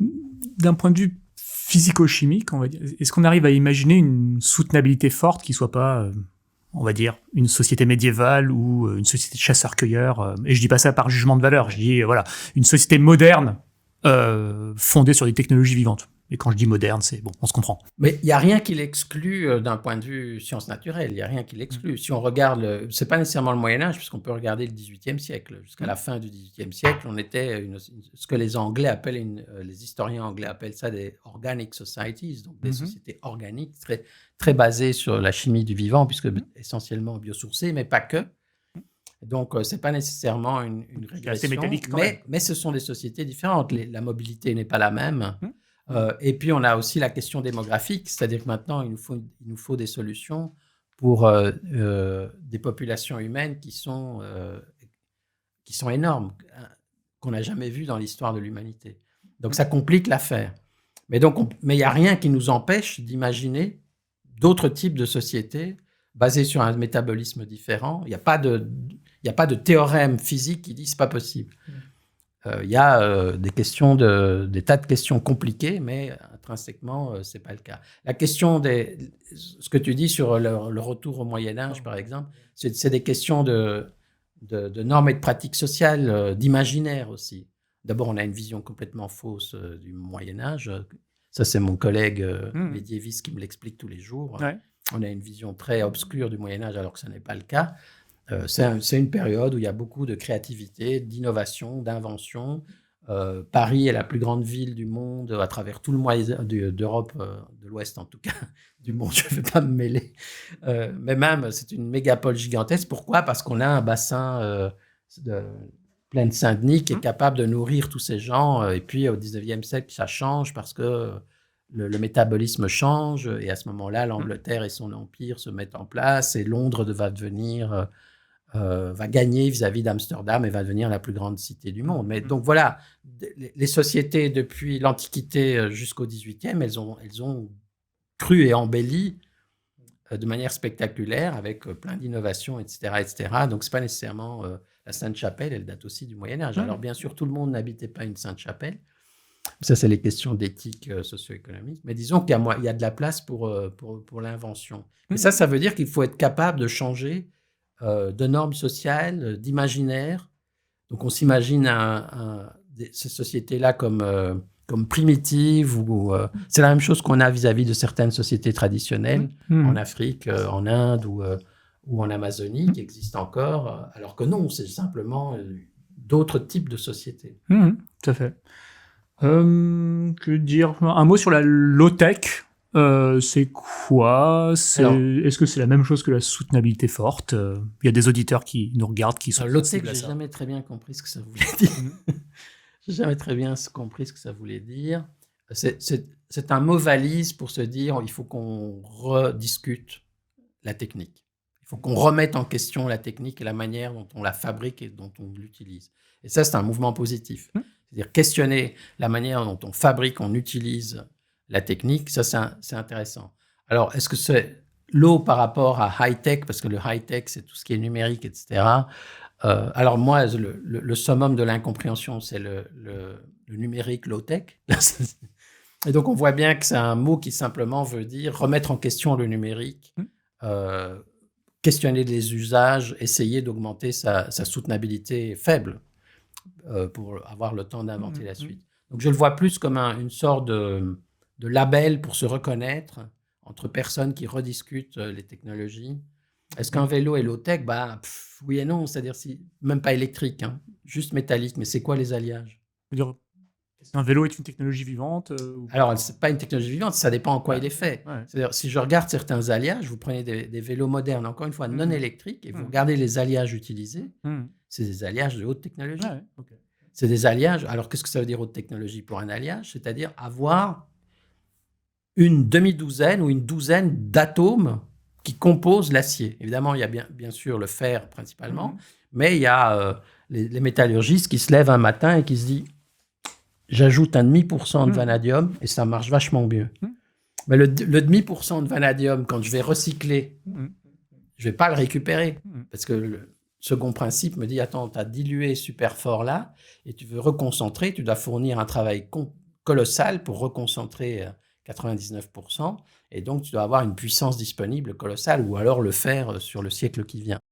D'un point de vue physico-chimique, on va dire, est-ce qu'on arrive à imaginer une soutenabilité forte qui soit pas, on va dire, une société médiévale ou une société de chasseurs-cueilleurs, et je dis pas ça par jugement de valeur, je dis voilà, une société moderne fondée sur des technologies vivantes. Et quand je dis moderne, c'est bon, on se comprend. Mais il n'y a rien qui l'exclut d'un point de vue sciences naturelles. Il n'y a rien qui l'exclut. Si on regarde, c'est pas nécessairement le Moyen-Âge, puisqu'on peut regarder le XVIIIe siècle. Jusqu'à la fin du XVIIIe siècle, on était ce que les Anglais appellent, les historiens anglais appellent ça des organic societies, donc des sociétés organiques très, très basées sur la chimie du vivant, puisque essentiellement biosourcées, mais pas que. Donc, ce n'est pas nécessairement une régression, mais ce sont des sociétés différentes. La mobilité n'est pas la même. Et puis, on a aussi la question démographique, c'est-à-dire que maintenant, il nous faut des solutions pour des populations humaines qui sont énormes, qu'on n'a jamais vues dans l'histoire de l'humanité. Donc, ça complique l'affaire. Mais il n'y a rien qui nous empêche d'imaginer d'autres types de sociétés basées sur un métabolisme différent. Il n'y a pas de théorème physique qui dit que ce n'est pas possible. Il y a des tas de questions compliquées, mais intrinsèquement, ce n'est pas le cas. La question ce que tu dis sur le retour au Moyen-Âge, par exemple, c'est des questions de normes et de pratiques sociales, d'imaginaire aussi. D'abord, on a une vision complètement fausse du Moyen-Âge. Ça, c'est mon collègue médiéviste qui me l'explique tous les jours. Ouais. On a une vision très obscure du Moyen-Âge, alors que ce n'est pas le cas. C'est une période où il y a beaucoup de créativité, d'innovation, d'invention. Paris est la plus grande ville du monde à travers tout le d'Europe, de l'Ouest en tout cas, du monde, je ne vais pas me mêler. Mais même, c'est une mégapole gigantesque. Pourquoi ? Parce qu'on a un bassin plein de Saint-Denis qui est capable de nourrir tous ces gens. Et puis, au 19e siècle, ça change parce que le métabolisme change. Et à ce moment-là, l'Angleterre et son empire se mettent en place. Et Londres va devenir... va gagner vis-à-vis d'Amsterdam et va devenir la plus grande cité du monde. Mais donc voilà, les sociétés depuis l'Antiquité jusqu'au XVIIIe, elles ont cru et embelli de manière spectaculaire avec plein d'innovations, etc., etc. Donc c'est pas nécessairement la Sainte-Chapelle, elle date aussi du Moyen-Âge. Alors bien sûr, tout le monde n'habitait pas une Sainte-Chapelle. Ça, c'est les questions d'éthique socio-économique. Mais disons qu'il y a de la place pour l'invention. Et ça veut dire qu'il faut être capable de changer de normes sociales, d'imaginaire. Donc, on s'imagine ces sociétés-là comme primitives. C'est la même chose qu'on a vis-à-vis de certaines sociétés traditionnelles en Afrique, en Inde ou en Amazonie, qui existent encore, alors que non, c'est simplement d'autres types de sociétés. Tout à fait. Que dire ? Un mot sur la low-tech. C'est quoi ? Est-ce que c'est la même chose que la soutenabilité forte ? Il y a des auditeurs qui nous regardent, qui sont... Low-tech, j'ai jamais très bien compris ce que ça voulait dire. J'ai jamais très bien compris ce que ça voulait dire. C'est un mot valise pour se dire il faut qu'on rediscute la technique. Il faut qu'on remette en question la technique et la manière dont on la fabrique et dont on l'utilise. Et ça, c'est un mouvement positif. C'est-à-dire questionner la manière dont on fabrique, on utilise la technique, ça c'est intéressant. Alors, est-ce que c'est low par rapport à high-tech, parce que le high-tech, c'est tout ce qui est numérique, etc. Alors moi, le summum de l'incompréhension, c'est le numérique low-tech. Et donc, on voit bien que c'est un mot qui simplement veut dire remettre en question le numérique, questionner les usages, essayer d'augmenter sa soutenabilité faible pour avoir le temps d'inventer la suite. Donc, je le vois plus comme une sorte de label pour se reconnaître entre personnes qui rediscutent les technologies. Est-ce qu'un vélo est low-tech ? Oui et non, c'est-à-dire même pas électrique, juste métallique. Mais c'est quoi les alliages ? Est-ce qu'un vélo est une technologie vivante Alors, ce n'est pas une technologie vivante, ça dépend en quoi il est fait. Ouais. C'est-à-dire, si je regarde certains alliages, vous prenez des vélos modernes, encore une fois, non électriques, et vous regardez les alliages utilisés, c'est des alliages de haute technologie. Okay. C'est des alliages. Alors, qu'est-ce que ça veut dire haute technologie pour un alliage ? C'est-à-dire avoir une demi-douzaine ou une douzaine d'atomes qui composent l'acier. Évidemment, il y a bien sûr le fer principalement, mais il y a les métallurgistes qui se lèvent un matin et qui se disent « j'ajoute un demi% de vanadium et ça marche vachement mieux ». Mais le demi% de vanadium, quand je vais recycler, je ne vais pas le récupérer parce que second principe me dit, attends, tu as dilué super fort là, et tu veux reconcentrer, tu dois fournir un travail colossal pour reconcentrer 99%, et donc tu dois avoir une puissance disponible colossale, ou alors le faire sur le siècle qui vient.